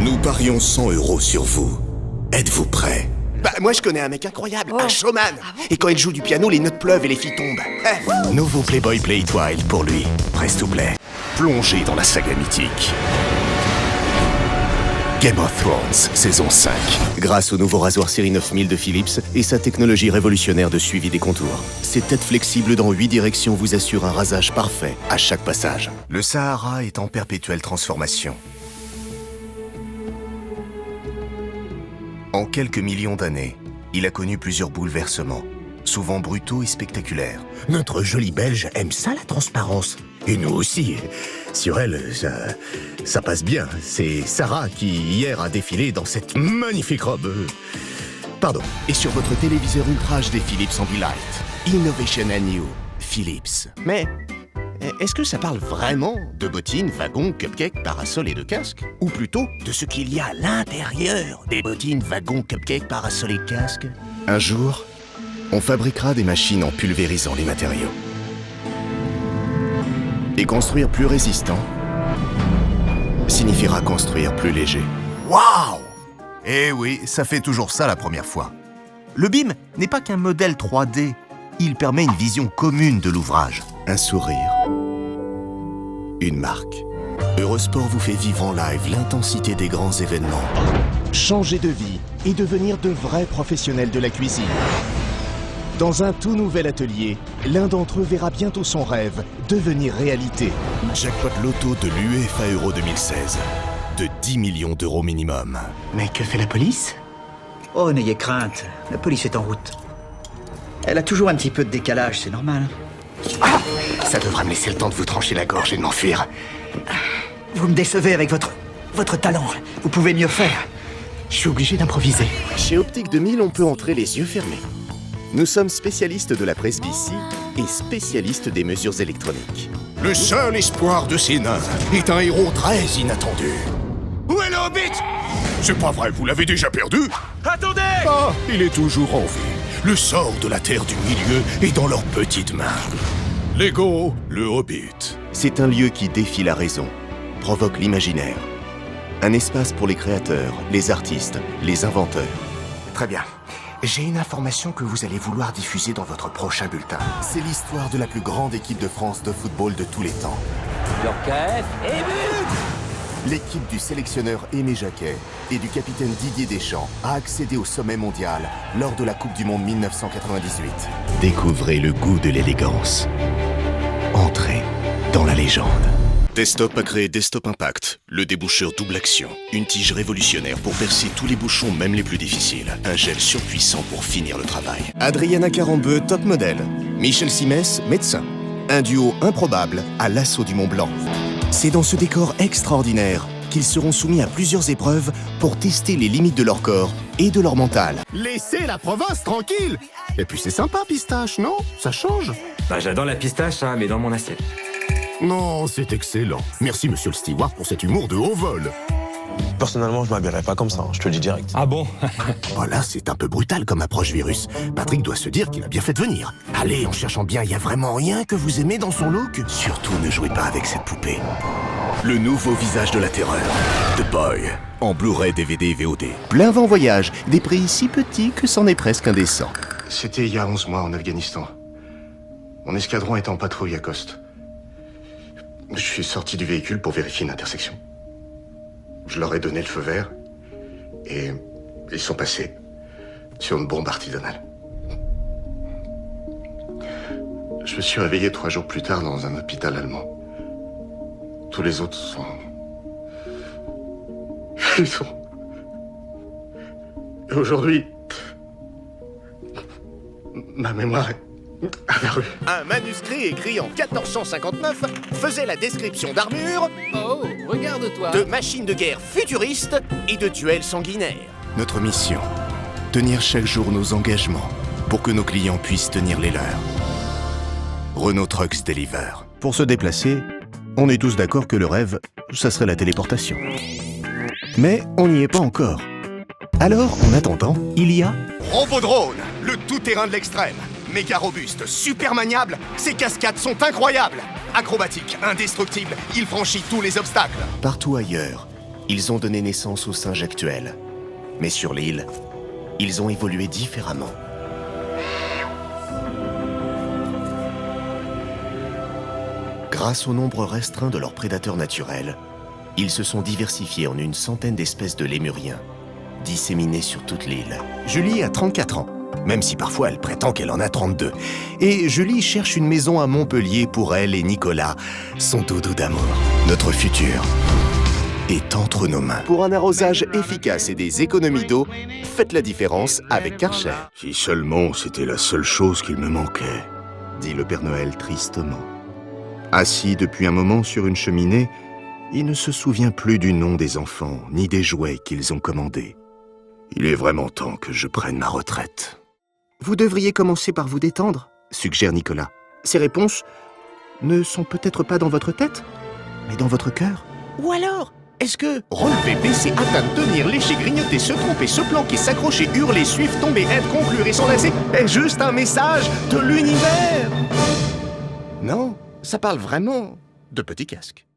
Nous parions 100 € sur vous. Êtes-vous prêts? Bah, moi je connais un mec incroyable, un showman. Et quand il joue du piano, les notes pleuvent et les filles tombent. Nouveau Playboy Play It Wild pour lui. Press to play. Plongez dans la saga mythique. Game of Thrones, saison 5. Grâce au nouveau rasoir série 9000 de Philips et sa technologie révolutionnaire de suivi des contours, ses têtes flexibles dans 8 directions vous assurent un rasage parfait à chaque passage. Le Sahara est en perpétuelle transformation. En quelques millions d'années, il a connu plusieurs bouleversements, souvent brutaux et spectaculaires. Notre jolie Belge aime ça, la transparence. Et nous aussi. Sur elle, ça passe bien. C'est Sarah qui, hier, a défilé dans cette magnifique robe. Pardon. Et sur votre téléviseur Ultra HD Philips Ambilight, Innovation and New, Philips. Mais, est-ce que ça parle vraiment de bottines, wagons, cupcakes, parasols et de casques? Ou plutôt de ce qu'il y a à l'intérieur des bottines, wagons, cupcakes, parasols et casques? Un jour, on fabriquera des machines en pulvérisant les matériaux. Et construire plus résistant signifiera construire plus léger. Waouh! Eh oui, ça fait toujours ça la première fois. Le BIM n'est pas qu'un modèle 3D, il permet une vision commune de l'ouvrage. Un sourire. Une marque. Eurosport vous fait vivre en live l'intensité des grands événements. Changer de vie et devenir de vrais professionnels de la cuisine. Dans un tout nouvel atelier, l'un d'entre eux verra bientôt son rêve devenir réalité. Jackpot Loto de l'UEFA Euro 2016. De 10 millions d'euros minimum. Mais que fait la police? Oh, n'ayez crainte, la police est en route. Elle a toujours un petit peu de décalage, c'est normal. Ah! Ça devra me laisser le temps de vous trancher la gorge et de m'enfuir. Vous me décevez avec votre talent. Vous pouvez mieux faire. Je suis obligé d'improviser. Chez Optique 2000, on peut entrer les yeux fermés. Nous sommes spécialistes de la presbytie et spécialistes des mesures électroniques. Le seul espoir de ces nains est un héros très inattendu. Où est le Hobbit? C'est pas vrai, vous l'avez déjà perdu? Attendez! Ah, il est toujours en vie. Le sort de la Terre du Milieu est dans leurs petites mains. Lego, le Hobbit. C'est un lieu qui défie la raison, provoque l'imaginaire. Un espace pour les créateurs, les artistes, les inventeurs. Très bien. J'ai une information que vous allez vouloir diffuser dans votre prochain bulletin. C'est l'histoire de la plus grande équipe de France de football de tous les temps. L'orchestre et but! L'équipe du sélectionneur Aimé Jacquet et du capitaine Didier Deschamps a accédé au sommet mondial lors de la Coupe du Monde 1998. Découvrez le goût de l'élégance. Entrez dans la légende. Desktop a créé Desktop Impact, le déboucheur double action. Une tige révolutionnaire pour percer tous les bouchons, même les plus difficiles. Un gel surpuissant pour finir le travail. Adriana Carambeu, top modèle. Michel Simès, médecin. Un duo improbable à l'assaut du Mont Blanc. C'est dans ce décor extraordinaire qu'ils seront soumis à plusieurs épreuves pour tester les limites de leur corps et de leur mental. Laissez la province tranquille! Et puis c'est sympa, pistache, non? Ça change? Bah j'adore la pistache, hein, mais dans mon assiette. Non, c'est excellent. Merci, monsieur le steward, pour cet humour de haut vol. Personnellement, je m'habillerais pas comme ça, je te le dis direct. Ah bon? Oh là, c'est un peu brutal comme approche virus. Patrick doit se dire qu'il a bien fait de venir. Allez, en cherchant bien, y a vraiment rien que vous aimez dans son look? Surtout ne jouez pas avec cette poupée. Le nouveau visage de la terreur. The Boy. En Blu-ray, DVD et VOD. Plein vent voyage, des prix si petits que c'en est presque indécent. C'était il y a 11 mois en Afghanistan. Mon escadron était en patrouille à Kost. Je suis sorti du véhicule pour vérifier une intersection. Je leur ai donné le feu vert et ils sont passés sur une bombe artisanale. Je me suis réveillé 3 jours plus tard dans un hôpital allemand. Tous les autres sont... Ils sont... Et aujourd'hui... Ma mémoire est... apparue. Un manuscrit écrit en 1459 faisait la description d'armures, Oh, regarde-toi! de machines de guerre futuristes et de duels sanguinaires. Notre mission. Tenir chaque jour nos engagements pour que nos clients puissent tenir les leurs. Renault Trucks Deliver. Pour se déplacer, on est tous d'accord que le rêve, ça serait la téléportation. Mais on n'y est pas encore. Alors, en attendant, il y a... Robodrone, le tout-terrain de l'extrême. Méga robuste, super maniable, ses cascades sont incroyables. Acrobatique, indestructible, il franchit tous les obstacles. Partout ailleurs, Ils ont donné naissance aux singes actuels. Mais sur l'île, ils ont évolué différemment. Grâce au nombre restreint de leurs prédateurs naturels, ils se sont diversifiés en une centaine d'espèces de lémuriens, disséminés sur toute l'île. Julie a 34 ans, même si parfois elle prétend qu'elle en a 32. Et Julie cherche une maison à Montpellier pour elle et Nicolas, son doudou d'amour. Notre futur est entre nos mains. Pour un arrosage efficace et des économies d'eau, faites la différence avec Karcher. Si seulement c'était la seule chose qu'il me manquait, dit le Père Noël tristement. Assis depuis un moment sur une cheminée, il ne se souvient plus du nom des enfants, ni des jouets qu'ils ont commandés. Il est vraiment temps que je prenne ma retraite. Vous devriez commencer par vous détendre, suggère Nicolas. Ces réponses ne sont peut-être pas dans votre tête, mais dans votre cœur. Ou alors, est-ce que relever, baisser, atteindre, tenir, lécher, grignoter, se tromper, se planquer, s'accrocher, hurler, suivre, tomber, être, conclure et s'enlacer est juste un message de l'univers? Non, ça parle vraiment de Petit Casque.